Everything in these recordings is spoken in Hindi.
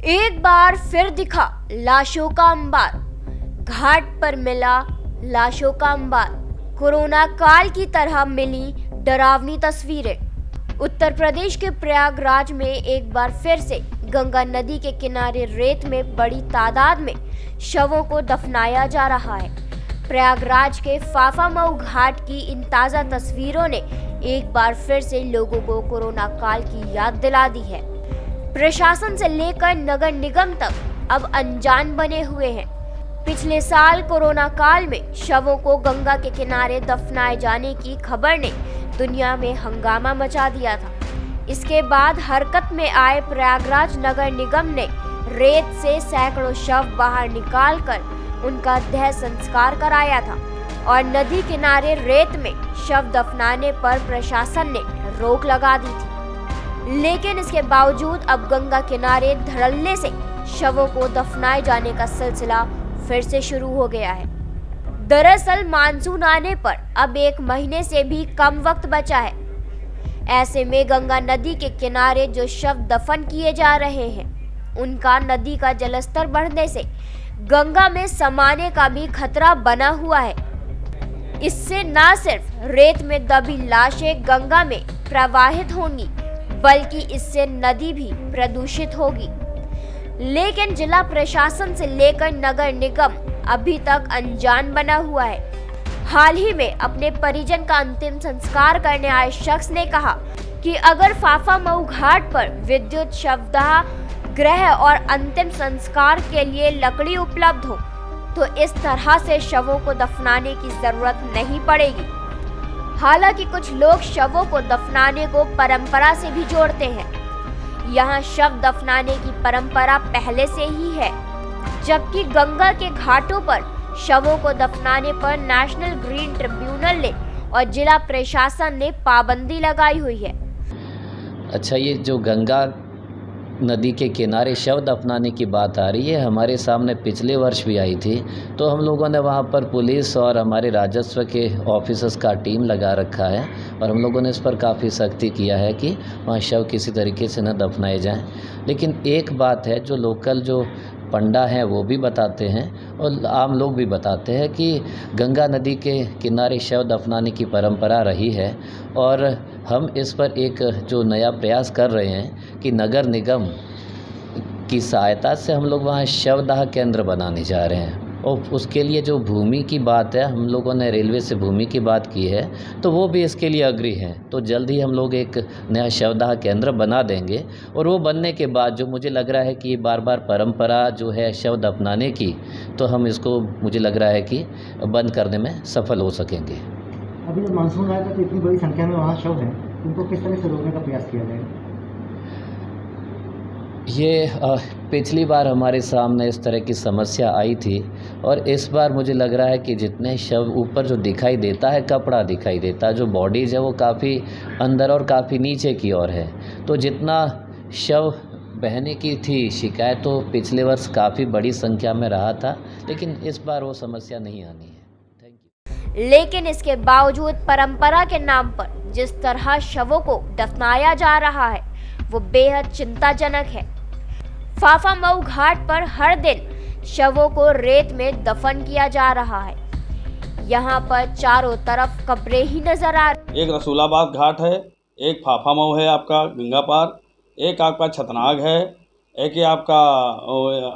एक बार फिर दिखा लाशों का अंबार। घाट पर मिला लाशों का अंबार। कोरोना काल की तरह मिली डरावनी तस्वीरें। उत्तर प्रदेश के प्रयागराज में एक बार फिर से गंगा नदी के किनारे रेत में बड़ी तादाद में शवों को दफनाया जा रहा है। प्रयागराज के फाफामऊ घाट की इन ताज़ा तस्वीरों ने एक बार फिर से लोगों को कोरोना काल की याद दिला दी है। प्रशासन से लेकर नगर निगम तक अब अनजान बने हुए हैं। पिछले साल कोरोना काल में शवों को गंगा के किनारे दफनाए जाने की खबर ने दुनिया में हंगामा मचा दिया था। इसके बाद हरकत में आए प्रयागराज नगर निगम ने रेत से सैकड़ों शव बाहर निकालकर उनका देह संस्कार कराया था और नदी किनारे रेत में शव दफनाने पर प्रशासन ने रोक लगा दी थी। लेकिन इसके बावजूद अब गंगा किनारे धड़ल्ले से शवों को दफनाए जाने का सिलसिला फिर से शुरू हो गया है। दरअसल मानसून आने पर अब 1 महीने से भी कम वक्त बचा है। ऐसे में गंगा नदी के किनारे जो शव दफन किए जा रहे हैं, उनका नदी का जलस्तर बढ़ने से गंगा में समाने का भी खतरा बना हुआ है। इससे न सिर्फ रेत में दबी लाशें गंगा में प्रवाहित होंगी, बल्कि इससे नदी भी प्रदूषित होगी। लेकिन जिला प्रशासन से लेकर नगर निगम अभी तक अनजान बना हुआ है। हाल ही में अपने परिजन का अंतिम संस्कार करने आए शख्स ने कहा कि अगर फाफामऊ घाट पर विद्युत शवदाह गृह और अंतिम संस्कार के लिए लकड़ी उपलब्ध हो तो इस तरह से शवों को दफनाने की जरूरत नहीं पड़ेगी। हालांकि कुछ लोग शवों को दफनाने को परंपरा से भी जोड़ते हैं। यहाँ शव दफनाने की परंपरा पहले से ही है, जबकि गंगा के घाटों पर शवों को दफनाने पर नेशनल ग्रीन ट्रिब्यूनल ने और जिला प्रशासन ने पाबंदी लगाई हुई है। अच्छा, ये जो गंगा नदी के किनारे शव दफनाने की बात आ रही है, हमारे सामने पिछले वर्ष भी आई थी। तो हम लोगों ने वहाँ पर पुलिस और हमारे राजस्व के ऑफिसर्स का टीम लगा रखा है और हम लोगों ने इस पर काफ़ी सख्ती किया है कि वहाँ शव किसी तरीके से न दफनाए जाएं। लेकिन एक बात है, जो लोकल जो पंडा हैं वो भी बताते हैं और आम लोग भी बताते हैं कि गंगा नदी के किनारे शव दफनाने की परंपरा रही है और हम इस पर एक जो नया प्रयास कर रहे हैं कि नगर निगम की सहायता से हम लोग वहाँ शवदाह केंद्र बनाने जा रहे हैं। और उसके लिए जो भूमि की बात है, हम लोगों ने रेलवे से भूमि की बात की है, तो वो भी इसके लिए अग्री हैं। तो जल्द ही हम लोग एक नया शवदाह केंद्र बना देंगे और वो बनने के बाद जो मुझे लग रहा है कि बार बार परंपरा जो है शव दफनाने की, तो हम इसको मुझे लग रहा है कि बंद करने में सफल हो सकेंगे। अभी जब मानसून आएगा तो इतनी बड़ी संख्या में वहाँ शव हैं, उनको किस तरह से रोकने का प्रयास किया जाएगा? ये पिछली बार हमारे सामने इस तरह की समस्या आई थी और इस बार मुझे लग रहा है कि जितने शव ऊपर जो दिखाई देता है, कपड़ा दिखाई देता है, जो बॉडीज़ है वो काफ़ी अंदर और काफ़ी नीचे की ओर है। तो जितना शव बहने की थी शिकायत, तो पिछले वर्ष काफ़ी बड़ी संख्या में रहा था, लेकिन इस बार वो समस्या नहीं आनी है। Thank you. लेकिन इसके बावजूद परंपरा के नाम पर जिस तरह शवों को दफनाया जा रहा है, वो बेहद चिंताजनक है। फाफामऊ घाट पर हर दिन शवों को रेत में दफन किया जा रहा है। यहाँ पर चारों तरफ कब्रें ही नजर आ रही। एक रसूलाबाद घाट है, एक फाफामऊ है आपका गंगा पार, एक आपका छतनाग है, एक ये आपका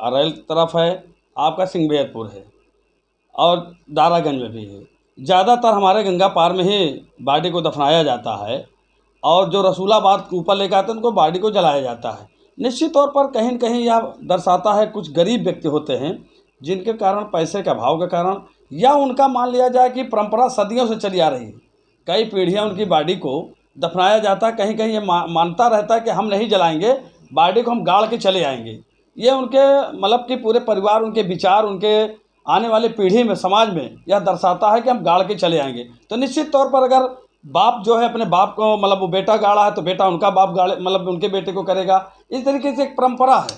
अरैल तरफ है, आपका सिंहबेदपुर है और दारागंज में भी है। ज़्यादातर हमारे गंगा पार में ही बॉडी को दफनाया जाता है और जो रसूलाबाद ऊपर लेकर आते हैं उनको बॉडी को जलाया जाता है। निश्चित तौर पर कहीं न कहीं यह दर्शाता है कुछ गरीब व्यक्ति होते हैं जिनके कारण पैसे के अभाव के कारण, या उनका मान लिया जाए कि परंपरा सदियों से चली आ रही है, कई पीढ़ियां उनकी बॉडी को दफनाया जाता है। कहीं कहीं ये मानता रहता है कि हम नहीं जलाएंगे, बॉडी को हम गाड़ के चले आएंगे। ये उनके मतलब कि पूरे परिवार, उनके विचार, उनके आने वाली पीढ़ी में, समाज में यह दर्शाता है कि हम गाड़ के चले आएंगे। तो निश्चित तौर पर अगर बाप जो है अपने बाप को, मतलब वो बेटा गाड़ा है तो बेटा उनका बाप गाड़े, मतलब उनके बेटे को करेगा। इस तरीके से एक परंपरा है।